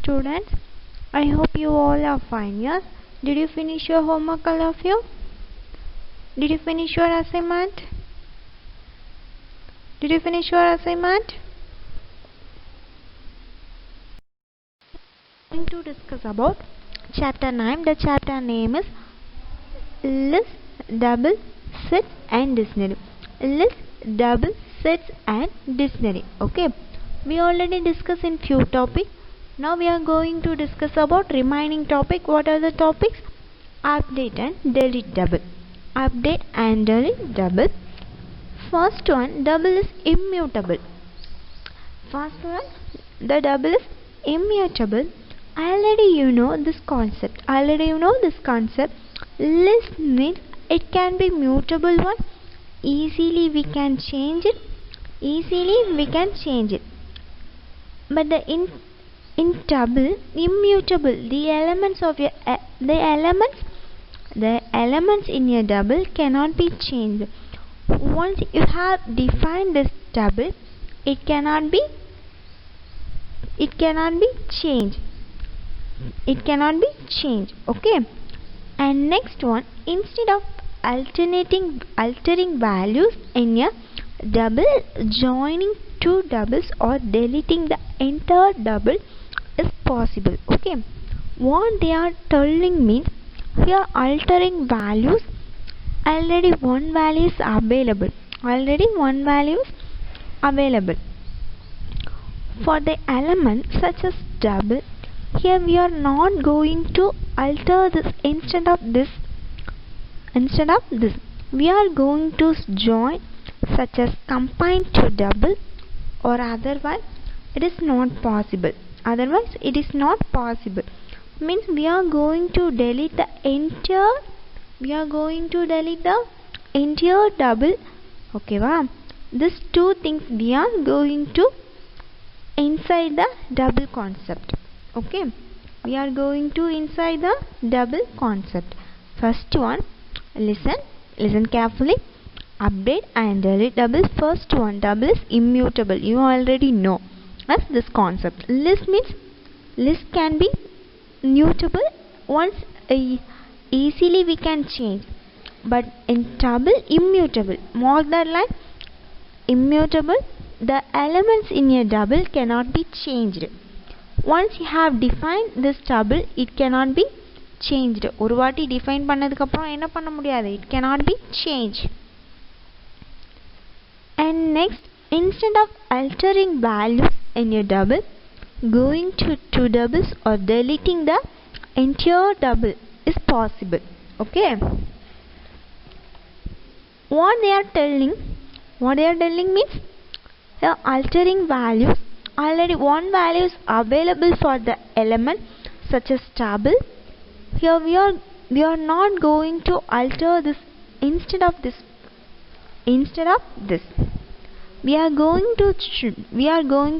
students. I hope you all are fine. Yes. Did you finish your homework, all of you? Did you finish your assignment? Did you finish your assignment? We are going to discuss about chapter 9. The chapter name is List, Double, Sets and Dictionary. List, Double, Sets and Dictionary. Okay. We already discussed in few topics. Now we are going to discuss about remaining topic. What are the topics? Update and delete double. Update and delete double. First one, double is immutable. First one, the double is immutable. Already you know this concept. List means it can be mutable one. Easily we can change it. But in double, immutable, the elements in your double cannot be changed. Once you have defined this double, it cannot be changed. Okay. And next one, instead of altering values in a double, joining two doubles or deleting the entire double is possible. Okay. What they are telling means we are altering values. Already one value is available. For the element such as double, here we are not going to alter this. Instead of this, we are going to join such as combine to double, or otherwise it is not possible. Means we are going to delete the entire double. Okay, wow. These two things we are going to inside the double concept. Okay, we are going to inside the double concept. First one, listen carefully. Update and delete double. First one, double is immutable. You already know that's this concept. List can be mutable. Once easily we can change, but in double, immutable. Mark that line. Immutable, the elements in a double cannot be changed. Once you have defined this double, it cannot be changed. ஒரு வாட்டி define பண்ணதுக்கு அப்புறம் என்ன பண்ண முடியாது? It cannot be changed. And next, instead of altering values in your double, going to two doubles or deleting the entire double is possible. Okay. What they are telling means they are altering values. Already one value is available for the element such as double. Here we are not going to alter this. Instead of this, we are going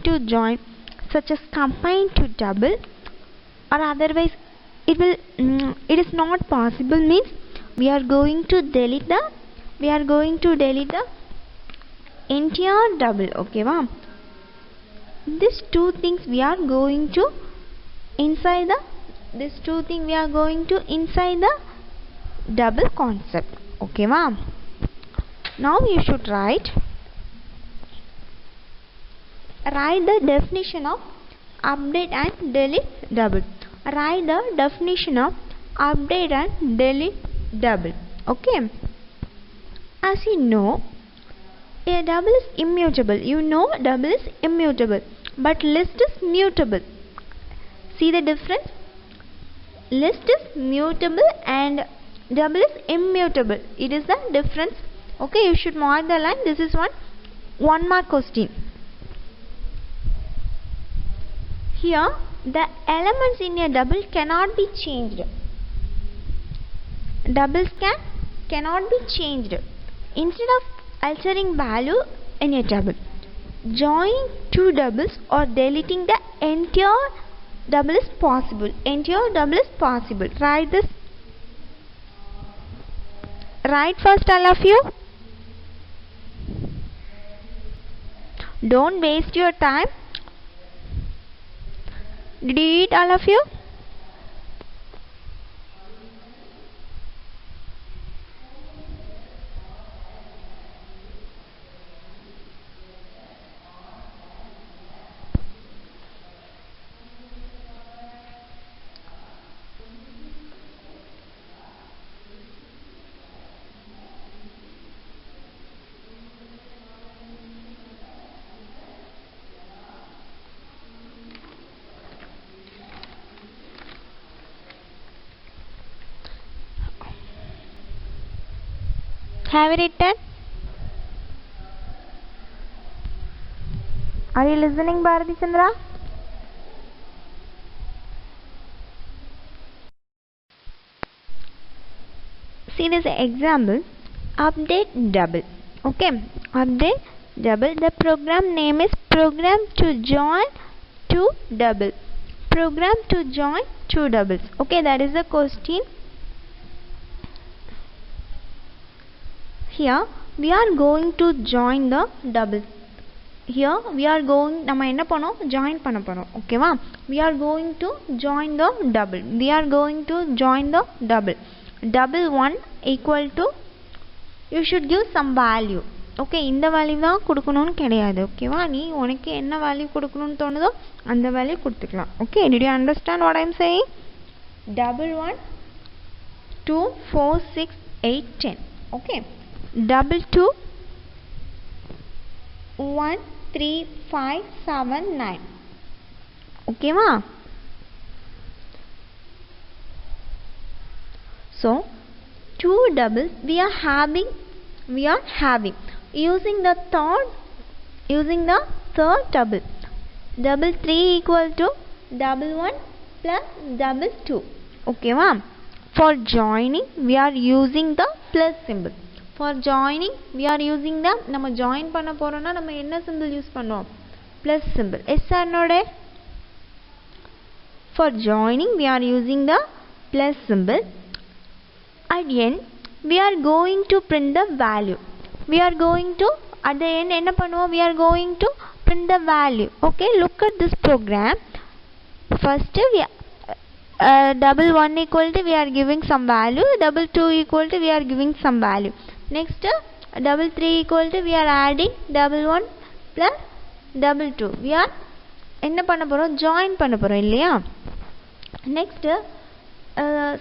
to join such as combine to double, or otherwise it is not possible. Means we are going to delete the entire double. Okay, wow. These two things we are going to inside the double concept. Okay, wow. Now you should write the definition of update and delete double. Write the definition of update and delete double. Okay. As you know, a double is immutable. But list is mutable. See the difference? List is mutable and double is immutable. It is the difference. Okay, you should mark the line. This is one mark question. Here, the elements in a double cannot be changed. Doubles cannot be changed. Instead of altering value in a double, joining two doubles or deleting the entire double is possible. Write this. Write first, all of you. Don't waste your time. Did you eat, all of you? Have you written? Are you listening, Bharati Chandra? See this example. Update double. Okay. Update double. The program name is program to join two double. Program to join two doubles. Okay, that is the question. Here we are going to join the double. Here we are going நம்ம என்ன பண்ணோம் join பண்ண போறோம் ஓகேவா we are going to join the double we are going to join the double 1 equal to you should give some value okay இந்த value தான் கொடுக்கணும்னு கிடையாது ஓகேவா நீ உனக்கு என்ன வேல்யூ கொடுக்கணும்னு தோணுதோ அந்த வேல்யூ கொடுத்துக்கலாம் okay did you understand what I am saying double 1 2 4 6 8 10 okay double 2 1 3 5 7 9 okay ma so two doubles we are having using the third double double 3 equal to double 1 plus double 2 okay ma for joining we are using the plus symbol for joining we are using the நம்ம join பண்ண போறோம்னா நம்ம என்ன symbol use பண்ணுவோம் plus symbol yes or no de for joining we are using the plus symbol at end we are going to print the value we are going to at the end என்ன பண்ணுவோம் we are going to print the value okay look at this program first we double 1 equal to we are giving some value double 2 equal to we are giving some value next double 3 equal to we are adding double 1 plus double 2 we are என்ன பண்ண போறோம் join பண்ண போறோம் இல்லையா next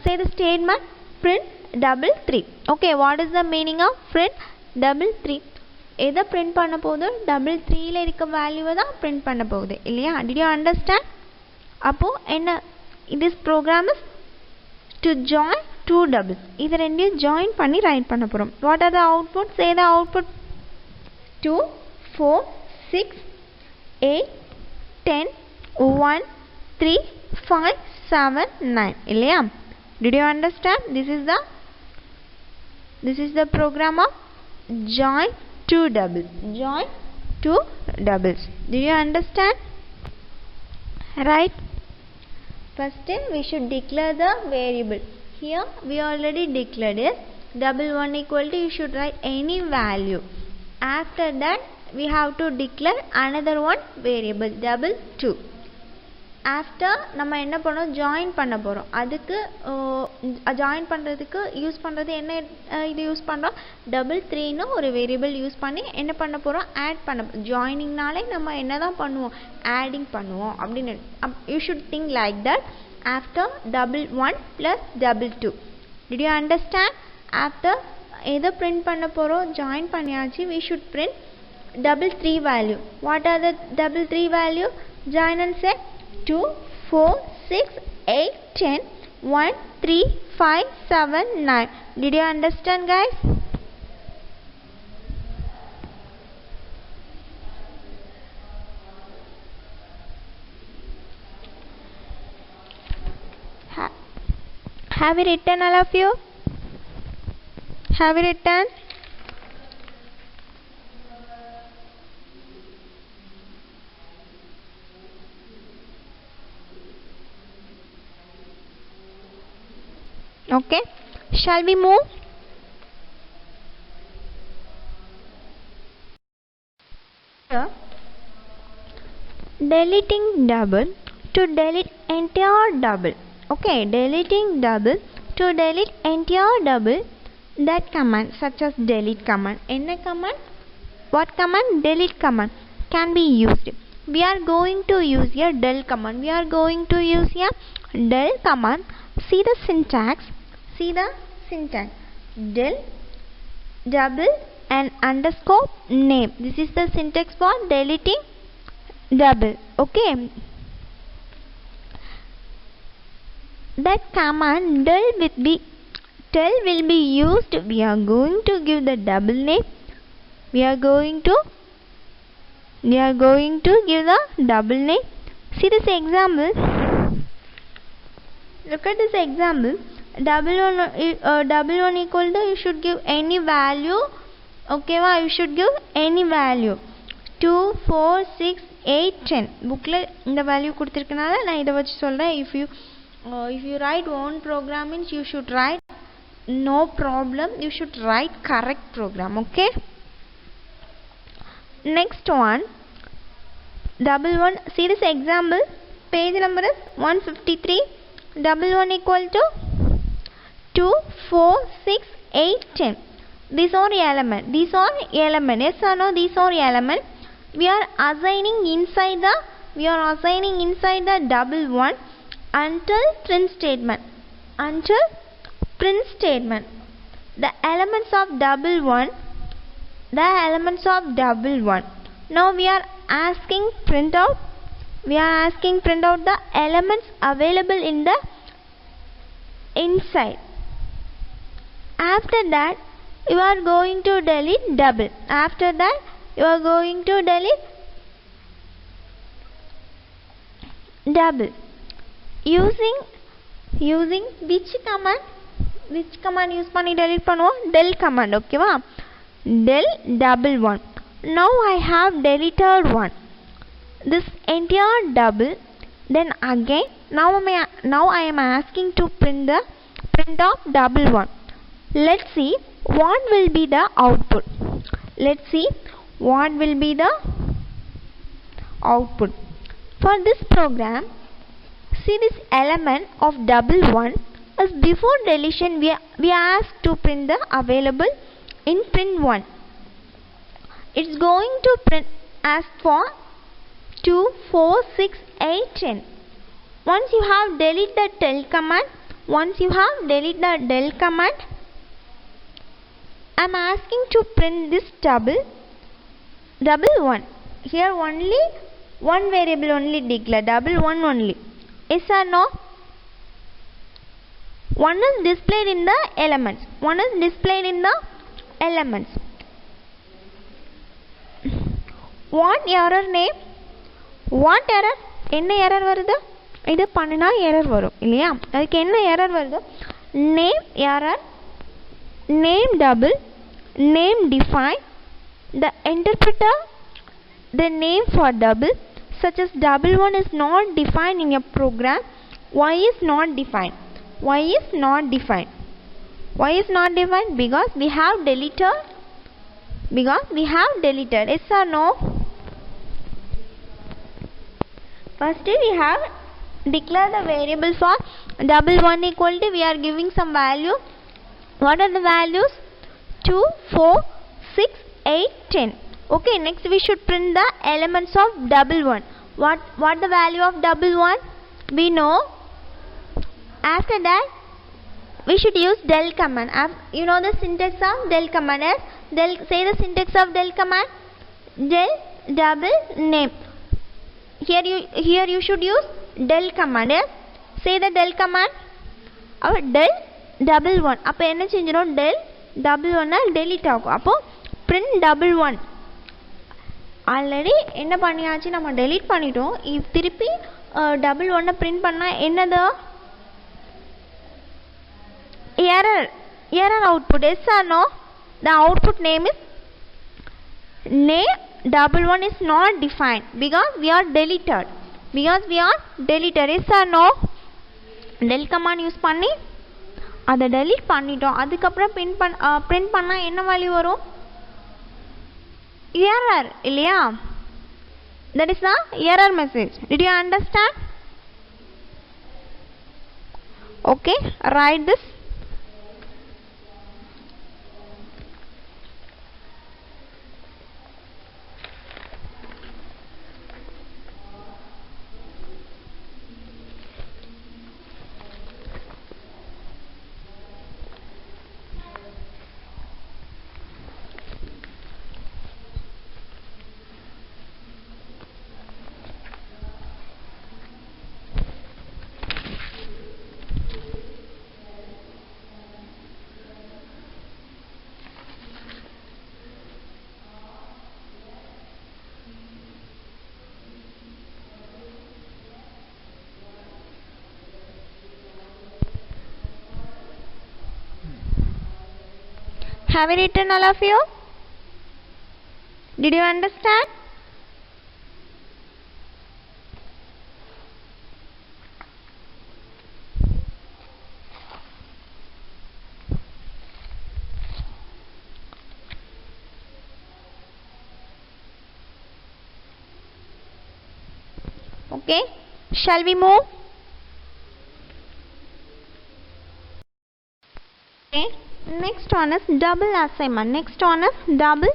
say the statement print double 3 okay what is the meaning of print double 3 எதை print பண்ண போகுது double 3 ல இருக்க வேல்யூவை தான் print பண்ண போகுது இல்லையா did you understand அப்போ என்ன this program is to join two doubles இது ரெண்டையும் join பண்ணி write பண்ண போறோம் what are the output say the output 2 4 6 8 10 1 3 5 7 9 இல்லையா did you understand this is the program of join two doubles did you understand right first we should declare the variable here we already declared it double 1 equal to you should write any value after that we have to declare another one variable double 2 after நம்ம என்ன பண்ணோம் join பண்ண போறோம் அதுக்கு join பண்றதுக்கு use பண்றது என்ன இது யூஸ் பண்றோம் double 3 ன்னு ஒரு வேரியபிள் யூஸ் பண்ணி என்ன பண்ண போறோம் ஆட் பண்ண joiningனாலே நம்ம என்னதான் பண்ணுவோம் adding பண்ணுவோம் அப்படினு you should think like that after double 1 plus double 2 did you understand after எதை print பண்ண போறோம் join பண்ணியாச்சு we should print double 3 value what are the double 3 value join and say 2 4 6 8 10 1 3 5 7 9 did you understand guys have you written all of you have you written okay shall we move here deleting double to delete entire double. Okay, deleting double, to delete entire double, that command such as delete command. Any command? What command? Delete command can be used. We are going to use here del command. We are going to use here del command. See the syntax. See the syntax. Del double and underscore name. This is the syntax for deleting double. Okay. That command del will be used. We are going to give the double name. We are going to give the double name. See this example. Look at this example. Double one equal to, you should give any value. Okay, you should give any value. 2, 4, 6, 8, 10. Bookla இந்த value கொடுத்திருக்கனால நான் இத வச்சு சொல்றேன். If you write own program means you should write no problem. You should write correct program. Okay. Next one, double one. See this example. Page number is 153. Double one equal to 2, 4, 6, 8, 10. These are element. These are element. Yes or no? These are element. We are assigning inside the double one until print statement. Until print statement. The elements of double one. The elements of double one. Now we are asking print out. We are asking print out the elements available in the inside. After that, you are going to delete double. After that, you are going to delete double. Using which command? Which command use பண்ணி delete பண்ணுவோம்? Del command. Okay வா? Del double one. Now I have deleted one. This entire double. Then again, now I am asking to print of double one. Let's see what will be the output. Let's see what will be the output. For this program, see this element of double one as before deletion we ask to print the available in print 1. It's going to print as for 2, 4, 6, 8, 10. Once you have delete the del command, I'm asking to print this double one. Here only one variable only declare, double one only. Yes or no? One is displayed in the elements. What error name? What error? என்ன error வருது? இது பண்ணினா error வரும் இல்லையா? அதுக்கு என்ன error வருது? Name error, name double, name define, the interpreter, the name for double, such as double one is not defined in your program. Why is not defined? Why is not defined? Because we have deleted. Yes or no? First we have declared the variable for double one equal to, we are giving some value. What are the values? 2, 4, 6, 8, 10. Okay, next we should print the elements of double one. What the value of double one? We know. After that, we should use del command. You know the syntax of del command is? Say the syntax of del command. Del double name. Here you should use del command. Yes? Say the del command. Our del double one. அப்போ என்ன செஞ்சிரும்? Del double one delete ஆகும். அப்போ print double one. Already என்ன பண்ணியாச்சு, நம்ம delete பண்ணிட்டோம். திருப்பி double one print பண்ணா என்னது? Error output. Yes or no? The output name is name double one is not defined because we are deleted. Yes or no? Del command use பண்ணி அதை delete பண்ணிட்டோம். அதுக்கப்புறம் print பண்ணா என்ன வேல்யூ வரும்? Error இல்லையா? That is the error message. Did you understand? Okay, write this. Have you written, all of you? Did you understand? Okay, shall we move? Okay, next one is double assignment. Double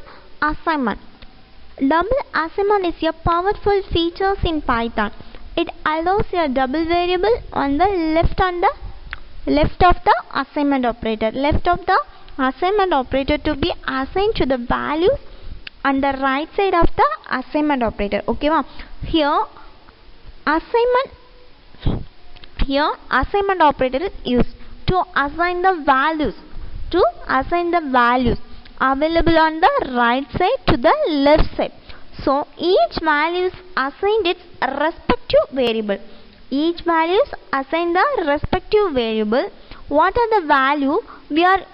assignment is a powerful feature in Python. It allows a double variable on the left of the assignment operator. To be assigned to the values on the right side of the assignment operator. Okay, here assignment operator is used to assign the values available on the right side to the left side. So each value is assigned its respective variable. What are the value we are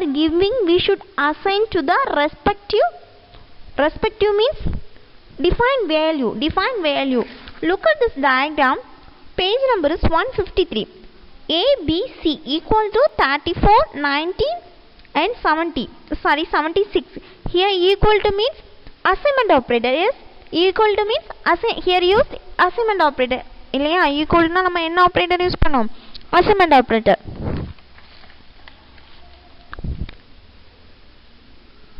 giving, we should assign to the respective means defined value. Look at this diagram. Page number is 153. A, B, C equal to 34, 19 and 76. Here equal to means assignment operator. Yes, equal to means here use assignment operator. Equal na nama enna operator use pannom? Assignment operator.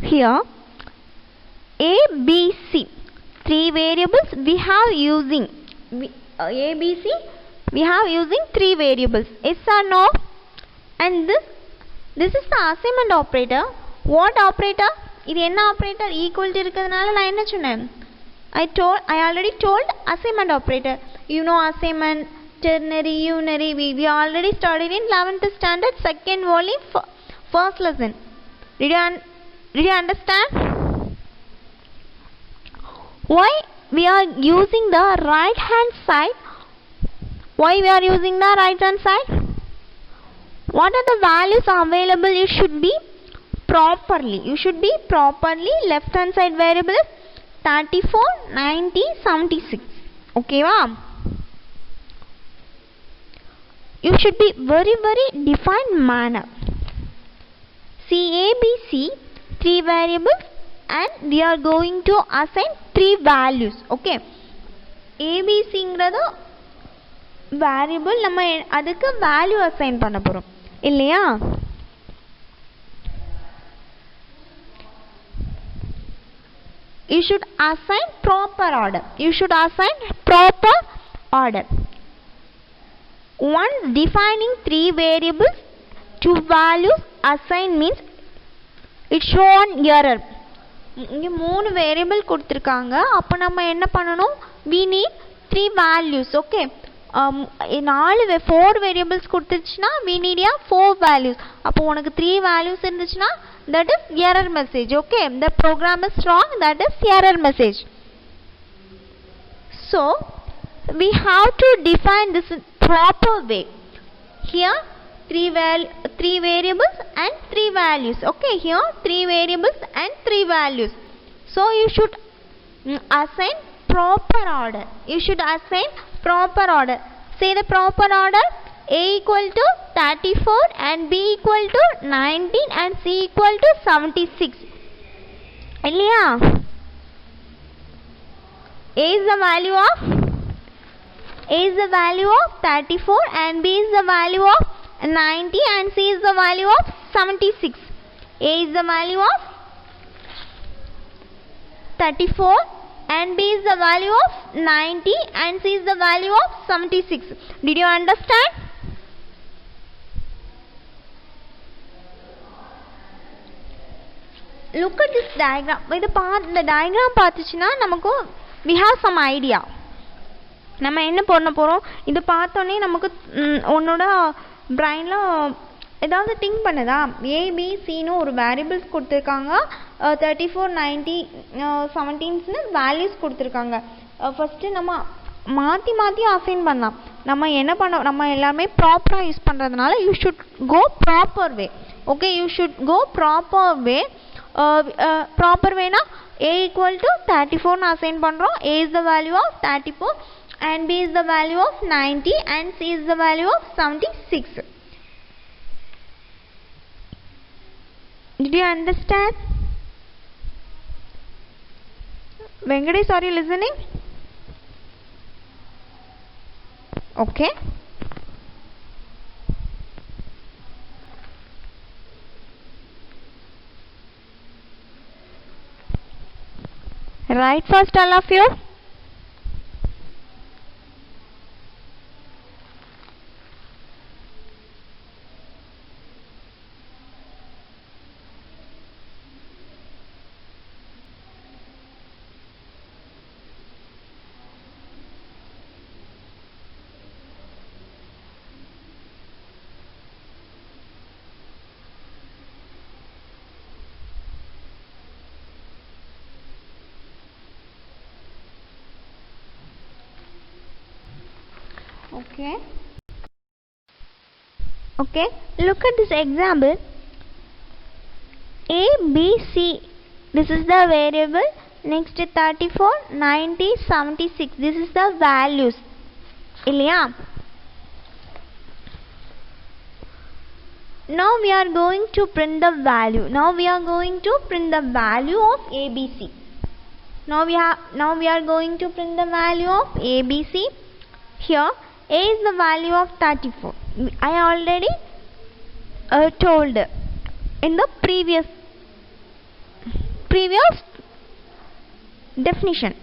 Here A, B, C, three variables we have using. A, B, C we have using three variables. Yes or no? And this is the assignment operator. What operator? இது என்ன operator? Equal to இருக்கிறதுனால நான் என்ன சொன்னேன்? I already told assignment operator. You know assignment, ternary, unary. We already studied in 11th standard, second volume, first lesson. Did you understand? Why we are using the right hand side? What are the values available? You should be properly left hand side variable is 34, 90, 76. Okay, wow. You should be very defined manner. See, A, B, C, three variables and we are going to assign three values. Okay, A, B, C ங்கிறது variable, நம்ம அதுக்கு value assign பண்ண போறோம் இல்லையா? You should assign proper order. Once defining three variables, two values assign means it show on error. இங்க மூணு variable கொடுத்திருக்காங்க. அப்ப நம்ம என்ன பண்ணனும்? We need three values. Okay, four variables கொடுத்துச்சுனா we need 4 values. அப்போ உனக்கு 3 values இருந்துச்சுனா that is error message. Okay, the program is wrong, that is error message. So we have to define this in proper way. Here three variables and three values. Okay, here three variables and three values. So you should assign proper order. Say the proper order. A equal to 34 and B equal to 19 and C equal to 76. Yeah. A is the value of A is the value of 34 and B is the value of 90 and C is the value of 76. A is the value of 34 and B is the value of 90 and C is the value of 76. Did you understand? Look at this diagram. The diagram பார்த்துச்சுனா நமக்கு we have some idea. நம்ம என்ன பண்ண போறோம், இது பார்த்தோனே நமக்கு உன்னோட பிரைன்ல ஏதாவது திங்க் பண்ணுதா? A B C னு ஒரு வேரியபிள்ஸ் கொடுத்திருக்காங்க. 34 90 17 னு வேல்யூஸ் கொடுத்திருக்காங்க. ஃபர்ஸ்ட் நம்ம மாத்தி மாத்தி அசைன் பண்ணலாம். நம்ம என்ன பண்ண, நம்ம எல்லாமே ப்ராப்பரா யூஸ் பண்றதுனால you should go proper way. Okay, you should go proper way. Proper way na A equal to 34 னு அசைன் பண்றோம். A is the value of 34 and B is the value of 90 and C is the value of 76. Did you understand? Venkatesh, are you listening? Okay. Right first all of you. Okay, look at this example. A, B, C, this is the variable. Next 34, 90, 76, this is the values. Ilya, now we are going to print the value. Now we are going to print the value of ABC. Now we are going to print the value of ABC. Here A is the value of 34. I already told in the previous definition.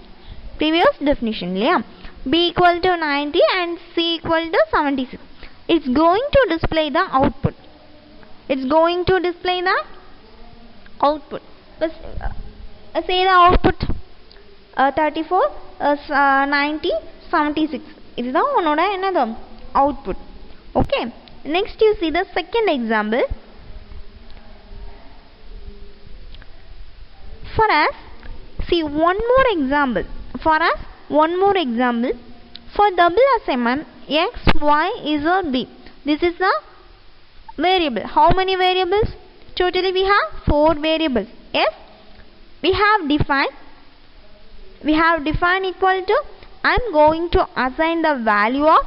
Yeah. B equal to 90 and C equal to 76. It's going to display the output. It's going to display the output. Say the output 34, 90, 76. This is the output. Okay. Next you see the second example. For us, see one more example. For double assignment x, y, z or b. This is the variable. How many variables? Totally we have 4 variables. Yes, we have defined equal to, I am going to assign the value of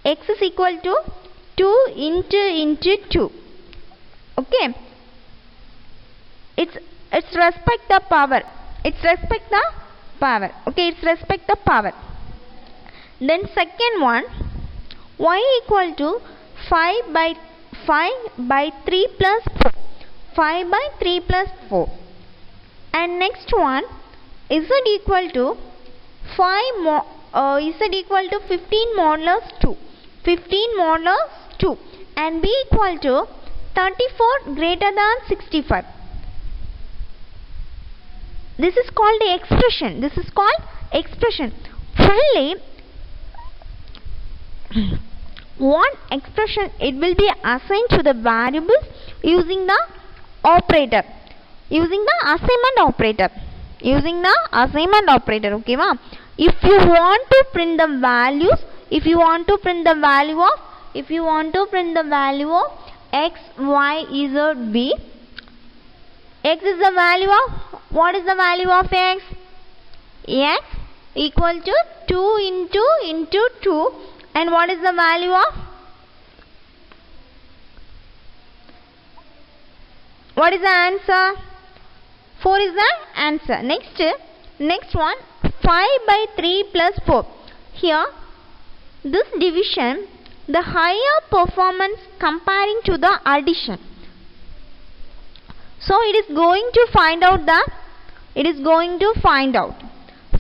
x is equal to 2 into 2. Okay, it's respect the power. Okay, it's respect the power. Then second one, y equal to 5 by 3 plus 4. 5 by 3 plus 4. And next one, z equal to 15 modulus 2. 15 modulus 2. And b equal to 34 greater than 65. This is called the expression. Fully, what expression it will be assigned to the variables using the operator, using the assignment operator. Okay, ma? If you want to print the values, if you want to print the value of x, y, z, b, x is the value of, what is the value of x? X equal to 2 into 2. And what is the value of? What is the answer? 4 is the answer. Next one, 5 by 3 plus 4. Here, this division, the higher performance comparing to the addition. So it is going to find out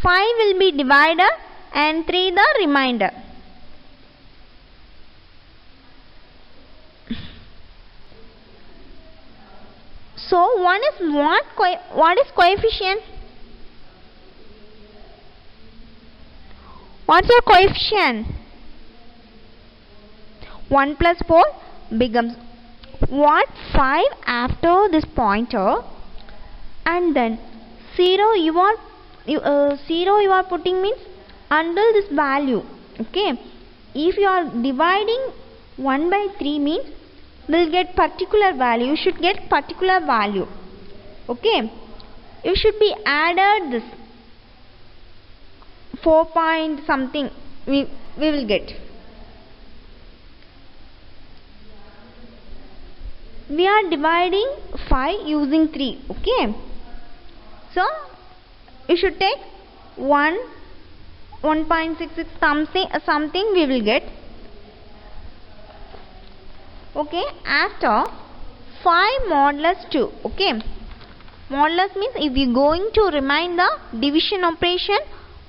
5 will be divided and 3 the remainder. So what is coefficient? What's your coefficient? 1 plus 4 becomes what? 5 after this pointer, and then 0 you are putting means under this value. Okay, if you are dividing 1 by 3 means will get particular value. You should get particular value. Okay, you should be added this 4 point something we will get. We are dividing 5 using 3. Okay, so you should take 1.66 something we will get. Okay, after 5 modulus 2. Okay, modulus means if you going to remind the division operation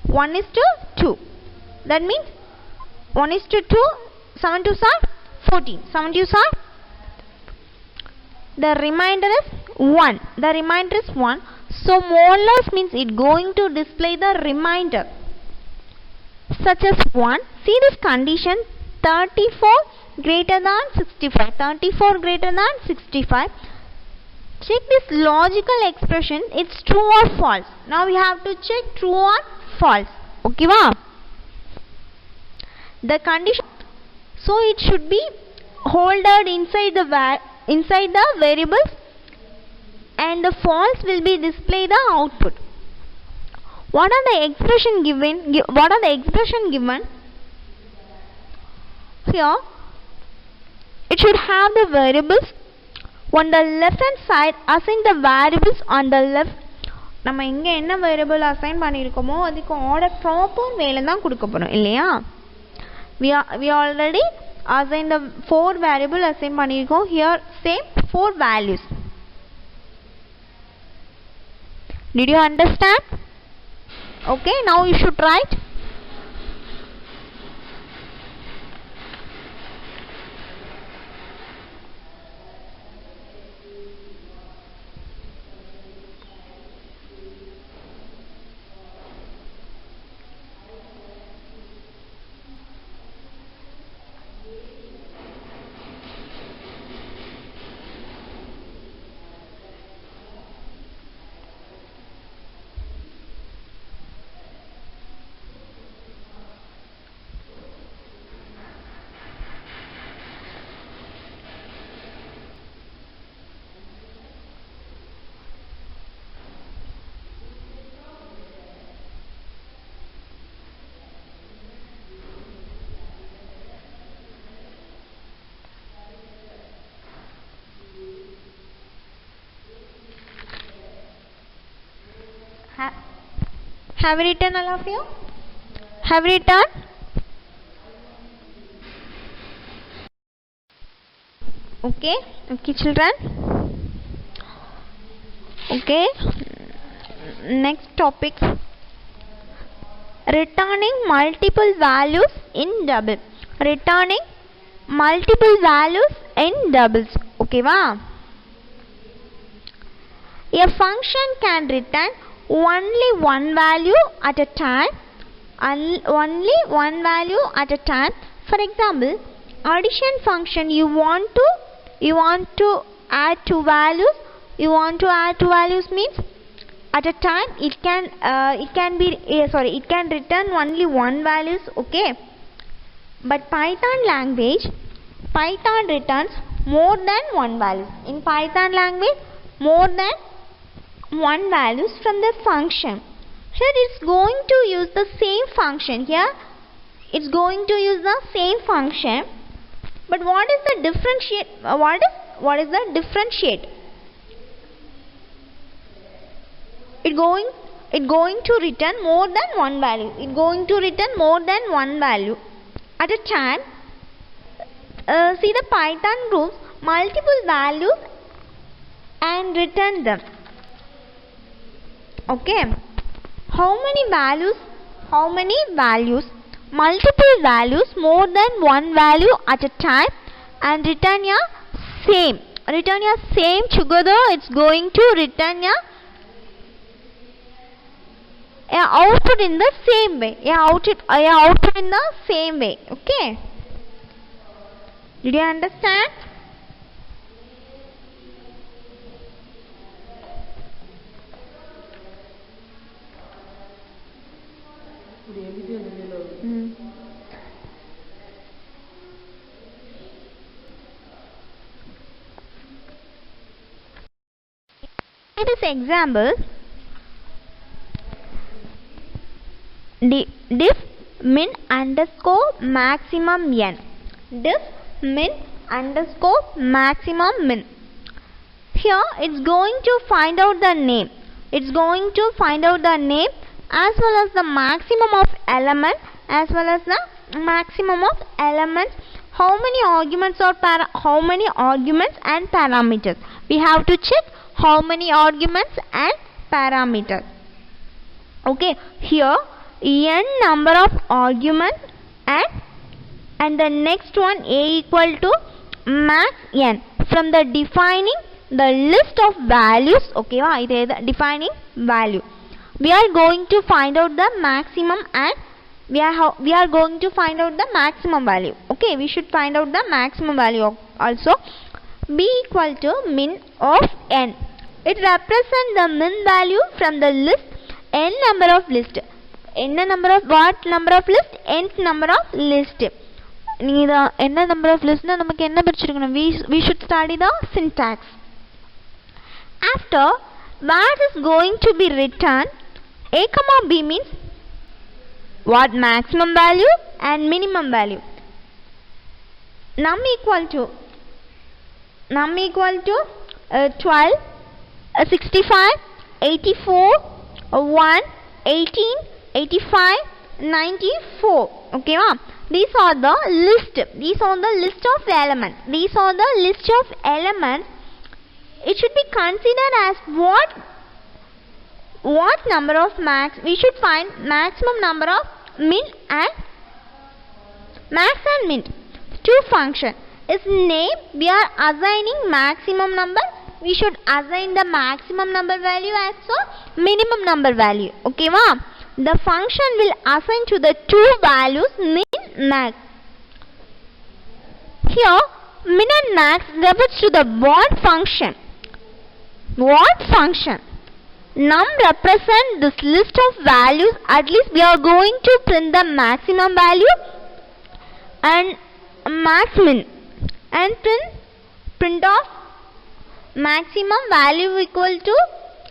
1:2. That means 1:2. 7 2s are 14. 7 2s are. The remainder is 1. The remainder is 1. So modulus means it going to display the remainder such as 1. See this condition, 34 greater than 65. 34 greater than 65. Check this logical expression. It's true or false. Now we have to check true or false. Okay, wow. The condition. So it should be holded inside the variables, and the false will be display the output. What are the expression given? Here, it should have the variables on the left hand side. Assign the variables on the left. நம்ம இங்க என்ன variable assign பண்ணிருக்கோமோ அதுக்கு order proper வேல தான் கொடுக்க போறோம் இல்லையா? we already assign the 4 variable assign பண்ணிருக்கோம். Here same 4 values. Did you understand? Okay, now you should write. Have you written, all of you? Have you written? Okay, children. Okay, next topic, returning multiple values in double. Returning multiple values in doubles. Okay, wow. A function can return only one value at a time. Only one value at a time. For example, addition function, you want to add 2 values. You want to add 2 values means at a time it can return only 1 values. Okay, but Python language, Python returns more than 1 values. In Python language, more than 1 values from the function. Here it's going to use the same function. Here it's going to use the same function, but what is the differentiate? What is the differentiate? it going to return more than one value. It going to return more than one value at a time. See the Python rules, multiple values and return them. Okay, how many values, multiple values, more than one value at a time, and return your same together. It's going to return your output in the same way. Output in the same way. Okay, did you understand? In this example, diff min underscore maximum n. Diff min underscore maximum min. Here it's going to find out the name. It's going to find out the name as well as the maximum of element, as well as the maximum of elements. How many arguments and parameters? We have to check how many arguments and parameters. Okay, here n number of arguments and the next one a equal to max n. From the defining the list of values, okay, defining value, we are going to find out the maximum, and we are going to find out the maximum value. Okay, we should find out the maximum value also. B equal to min of n. It represents the min value from the list, n number of list. N number of what number of list? Nth number of list. N number of list na namakku enna padichirukkom, we should study the syntax. After what is going to be returned, a comma b means what? Maximum value and minimum value. Num equal to 12, 65, 84, 1, 18, 85, 94. Okay, ma? These are the list of elements. It should be considered as what number of max. We should find maximum number of min and max and min. To function is name, we are assigning maximum number. We should assign the maximum number value as so minimum number value. Okay, ma? The function will assign to the two values min, max. Here min and max refers to the what function? Num represent this list of values. At least we are going to print the maximum value and max min, and print of maximum value equal to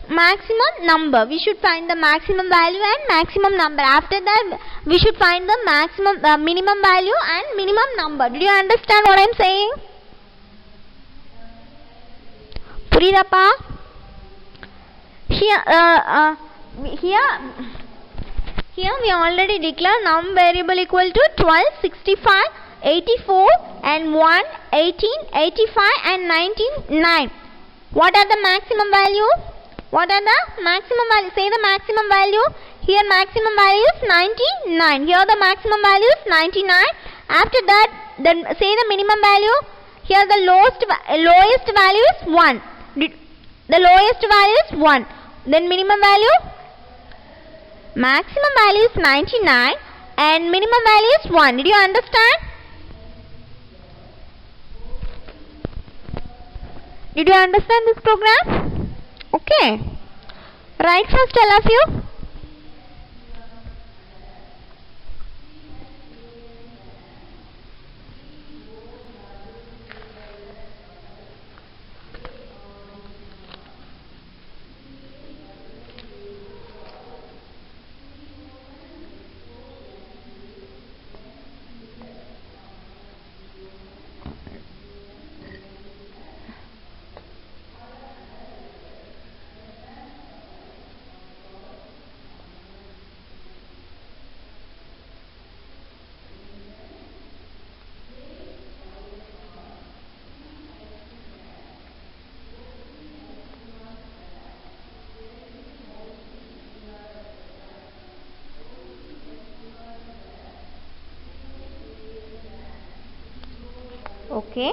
maximum number. We should find the maximum value and maximum number. After that we should find the maximum minimum value and minimum number. Did you understand what I am saying? Puridappa? Here we already declare num variable equal to 12, 65, 84 and 1, 18, 85 and 99. What are the maximum value? Say the maximum value. Here maximum value is 99. Here the maximum value is 99. After that, then say the minimum value. Here the lowest value is 1. The lowest value is 1. Then minimum value? Maximum value is 99 and minimum value is 1. Did you understand? Did you understand this program? Okay. Right first, all of you. Okay.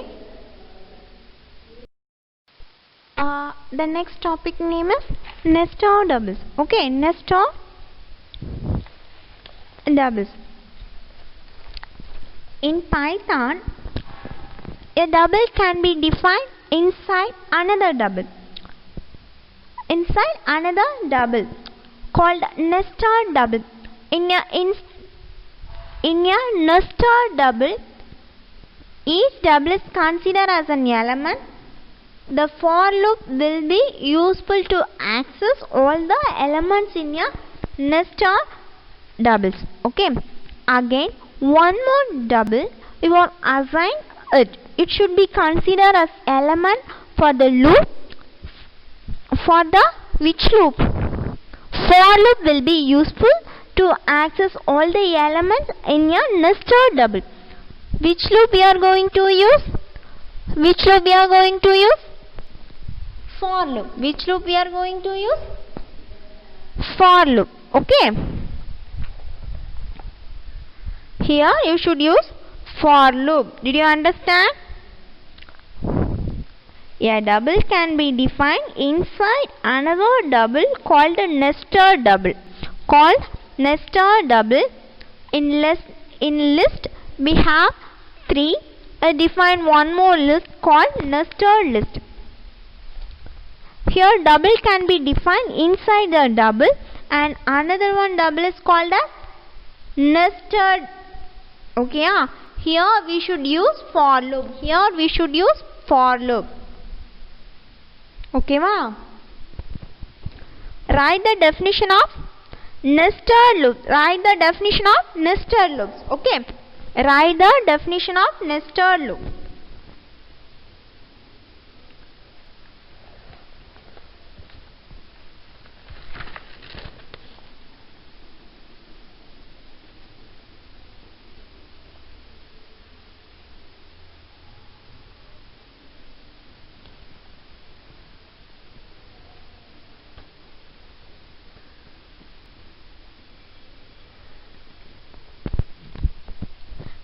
The next topic name is nested doubles. Okay, nested doubles. In Python, a double can be defined inside another double. Inside another double called nested double. In a nested double, each double is considered as an element. The for loop will be useful to access all the elements in a nested doubles. Okay. Again, one more double you are assigned it. It should be considered as element for the loop. For the which loop? For loop will be useful to access all the elements in a nested double. Which loop we are going to use? Which loop we are going to use? For loop. Which loop we are going to use? For loop. Okay. Here you should use for loop. Did you understand? A double can be defined inside another double called a nested double. Called nested double. In list we have 3. Define one more list called nested list. Here double can be defined inside the double and another one double is called as nested. Okay, here we should use for loop. Here we should use for loop. Okay, ma? Write the definition of nested loop. Write the definition of nested loops. Okay. Write the definition of nested loop.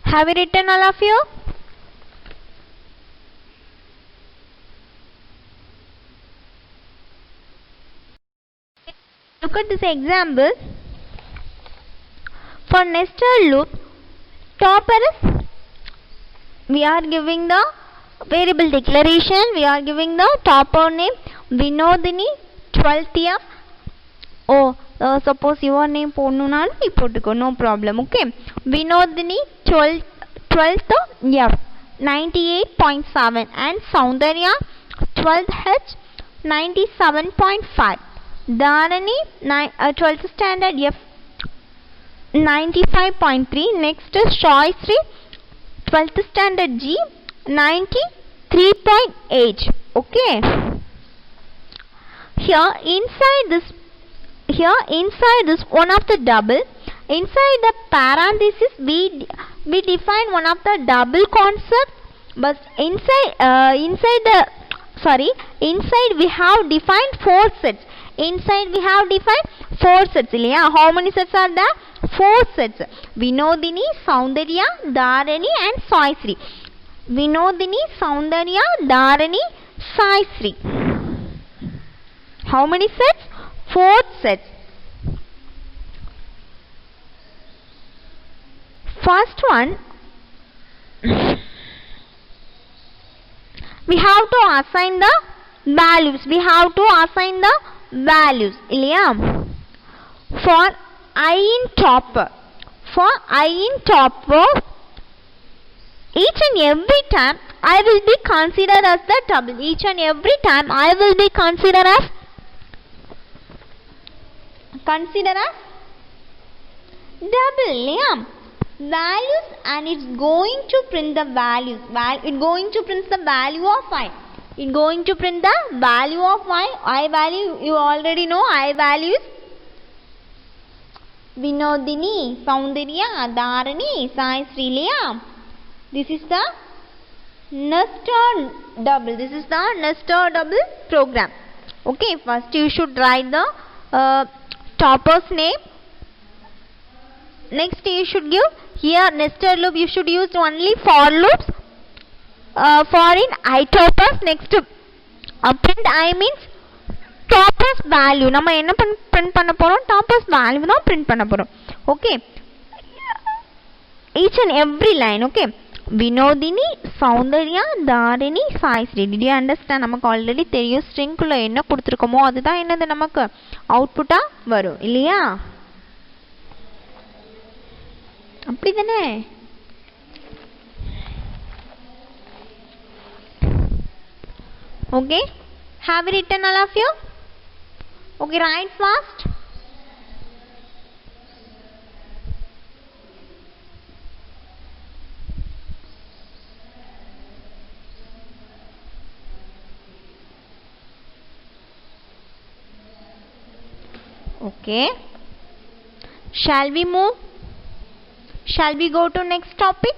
Have you written all of you? Look at this example. For nested loop, topper is, we are giving the variable declaration. We are giving the topper name Vinodini 12th F. Oh, suppose your name Ponunal, no problem. Okay. Vinodini 12th F 98.7 and Soundarya 12th H 97.5. Dharani 12th standard F 95.3. Next is Shoisri 12th standard G 93.8. Okay. Here inside this one of the double, inside the parenthesis we define one of the double concept, but inside we have defined 4 sets. Inside we have defined 4 sets. How many sets are there? 4 sets. Vinodini, Soundarya, Dharani and Saisri. Vinodini, Soundarya, Dharani, Saisri. How many sets? 4 sets. First one, we have to assign the values. For I in topper, each and every time I will be considered as the double. Each and every time I will be considered as double. Values, and it's going to print the values. It's going to print the value of I. It's going to print the value of I. I value, you already know I value is Vinodini, Soundarya, Dharani, Saisri. This is the nested double. This is the nested double program. Okay, first you should write the topper's name. Next you should give here nested loop. You should use only for loops. foreign I topos. Next print I means topos value. நம்ம என்ன print பண்ண போறோம்? topos value தான் print பண்ண போறோம். Okay, each and every line. Okay, Vinodini, Soundarya, Dharini, Saisri. Did you understand? நமக்கு already தெரியும் string குள்ள என்ன கொடுத்திருக்கோமோ அதுதான் என்னது நமக்கு அவுட்புட்டா வரும் இல்லையா? அப்படிதானே? Okay, have you written all of you? Okay, write fast. Okay, shall we move? Shall we go to next topic?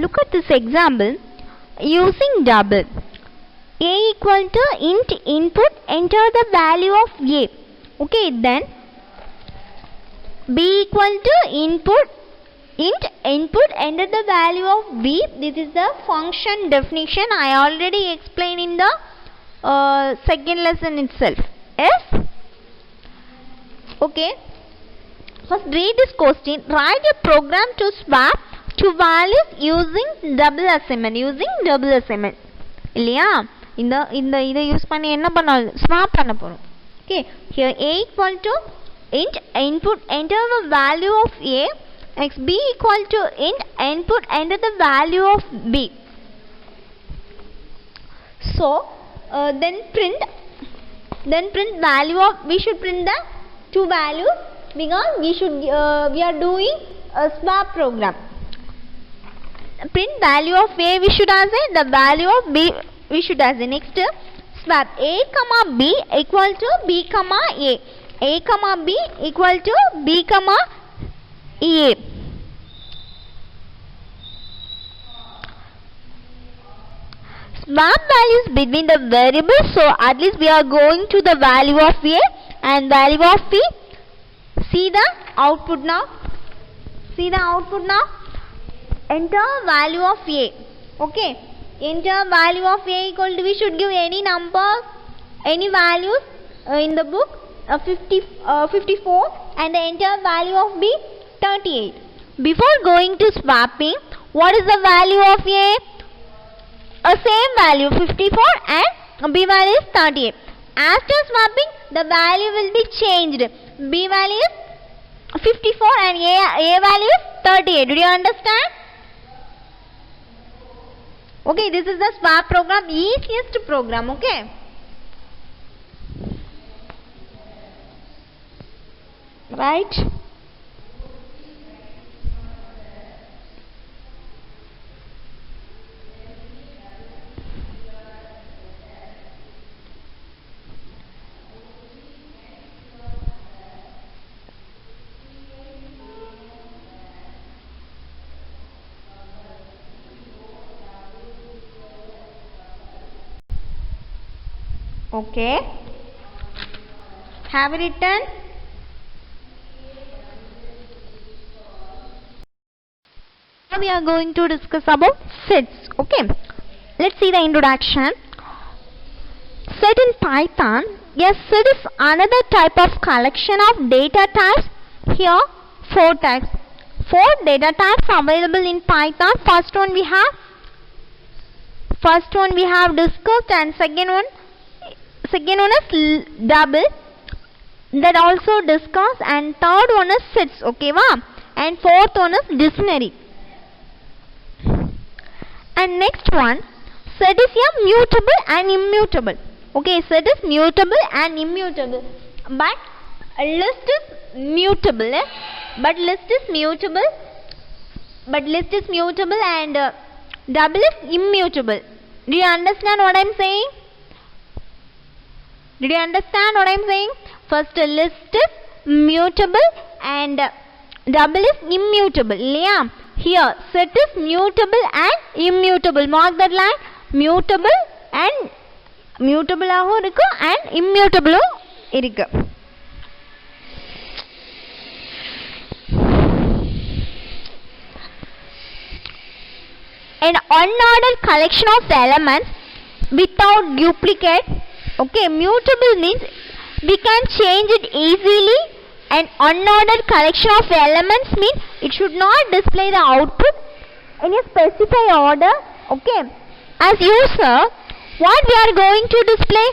Look at this example using double. A equal to int input, enter the value of A. Okay, then B equal to input int input, enter the value of B. This is the function definition. I already explained in the second lesson itself. Yes? Okay, first read this question. Write a program to swap two values using double assignment. இல்லையா? இந்த இதை use பண்ணி என்ன பண்ணலாம்? Swap பண்ண போறோம். Okay, here A equal to int input, enter the value of A. Next B equal to int input, enter the value of B. So then print value of, we should print the two values because we are doing a swap program. Print value of A we should as a, the value of B we should as a. Next swap A comma B equal to B comma A. A comma B equal to B comma A. Swap values between the variables, so at least we are going to the value of A and value of B. See the output now. Enter value of A. Okay, enter value of A equal to, we should give any number, any values in the book. 54 and the enter value of B 38. Before going to swapping, what is the value of A? A same value 54 and B value is 38. After swapping, the value will be changed. B value is 54 and A value is 38. Did you understand? Okay, this is the swap program, easiest program. Okay, right? Okay, have you written? Now we are going to discuss about sets. Okay, let's see the introduction. Set in Python, a set is another type of collection of data types. Here 4 types. 4 data types available in Python. First one we have discussed, and second one is double, that also discussed, and third one is sets. Okay, and fourth one is dictionary. And next one, set is a mutable and immutable. Okay, set is mutable and immutable, but list is mutable. But list is mutable and double is immutable. Do you understand what I am saying? First list is mutable and double is immutable. Yeah. Here set is mutable and immutable. Mark that line. mutable and mutable ஆகவும் இருக்கு and immutable இருக்கு. An unordered collection of elements without duplicate. Okay, mutable means we can change it easily. An unordered collection of elements means it should not display the output in a specified order. Okay, as user, what we are going to display?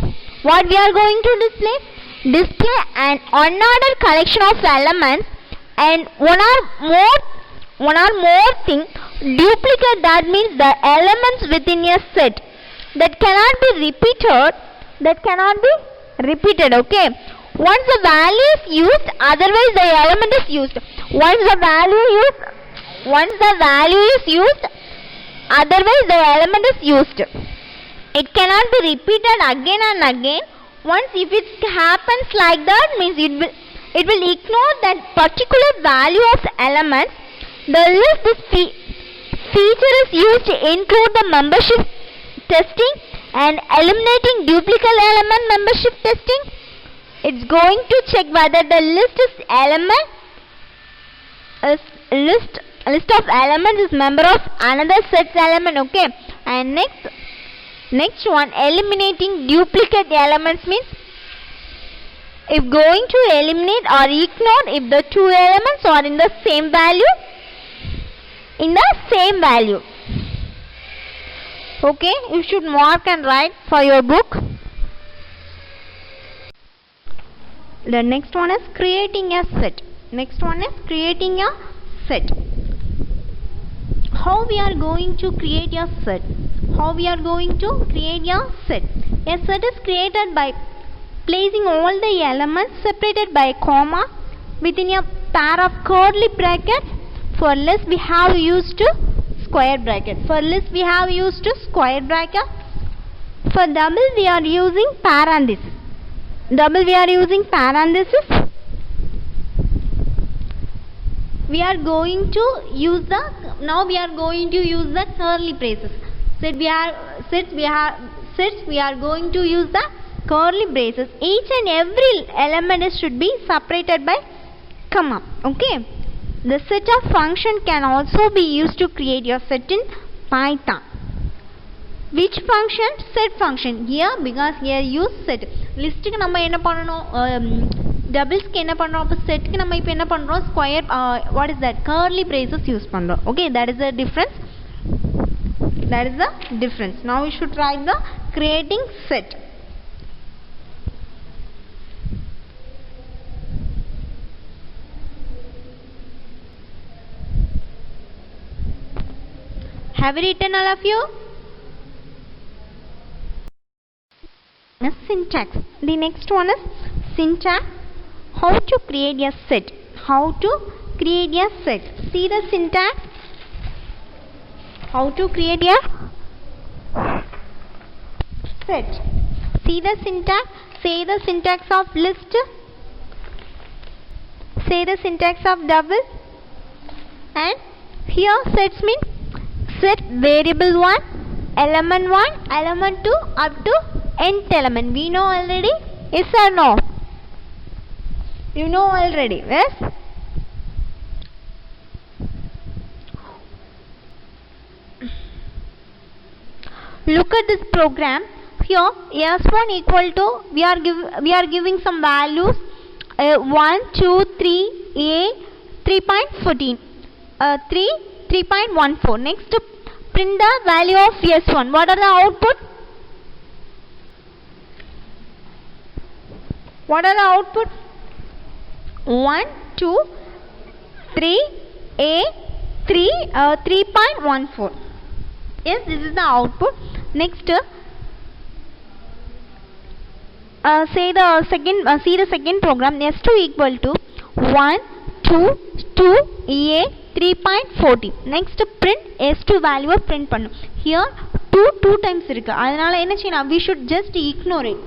What we are going to display? Display an unordered collection of elements and one or more thing duplicate. That means the elements within a set that cannot be repeated. Okay, once the value is used, otherwise the element is used. Once the value is used, otherwise the element is used. It cannot be repeated again and again. Once if it happens like that, means it will ignore that particular value of elements. The list feature is used to include the membership testing and eliminating duplicate element membership testing. It's going to check whether the list of elements is member of another set's element. Okay, and next one, eliminating duplicate elements means if going to eliminate or ignore if the two elements are in the same value. Okay, you should mark and write for your book. The next one is creating a set. How we are going to create a set? A set is created by placing all the elements separated by a comma within a pair of curly brackets. For list we have used square bracket. For double we are using parenthesis. We are going to use the curly braces. Sets we are going to use the curly braces. Each and every element should be separated by comma. Okay, the set of function can also be used to create your set in Python. Which function? Set function. Here, because here use set. List க்கு நம்ம என்ன பண்ணனும்? Doubles க்கு என்ன பண்றோம்? அப்ப set க்கு நம்ம இப்போ என்ன பண்றோம்? Square what is that? Curly braces use பண்றோம். Okay, that is the difference. Now we should try the creating set. Have you written all of you? Syntax. The next one is syntax. How to create a set? See the syntax. How to create a set? See the syntax. Say the syntax of list. Say the syntax of double. And here sets mean set variable 1, element 1, element 2 up to nth element. We know already? Yes or no? You know already? Yes? Look at this program. Here s1 equal to we are giving some values 1, 2, 3, a 3.14, 3.14. Next, print the value of s1. What are the output? 1, 2, 3, a 3.14. Yes, this is the output. Next, see the second program. s2 equal to 1, 2, 2, a 3.14. Next, print s2 value print பண்ணு. Here 2 times இருக்கு. அதனால என்ன செய்யணும்? We should just ignore it.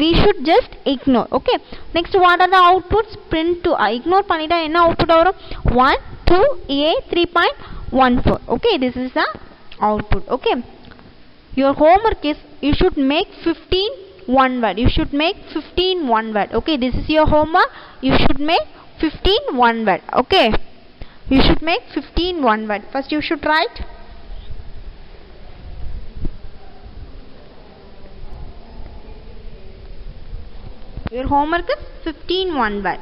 We should just ignore. Okay. Next, what are the outputs? Print to ignore பண்ணிட்டா என்ன output வரும்? 1, 2, a 3.14. Okay, this is the output. Okay. Your homework is you should make 15 one word. You should make 15 one word. Okay, this is your homework. You should make 15 one word. Okay, you should make 15 one word. First you should write. Your homework is 15 one word.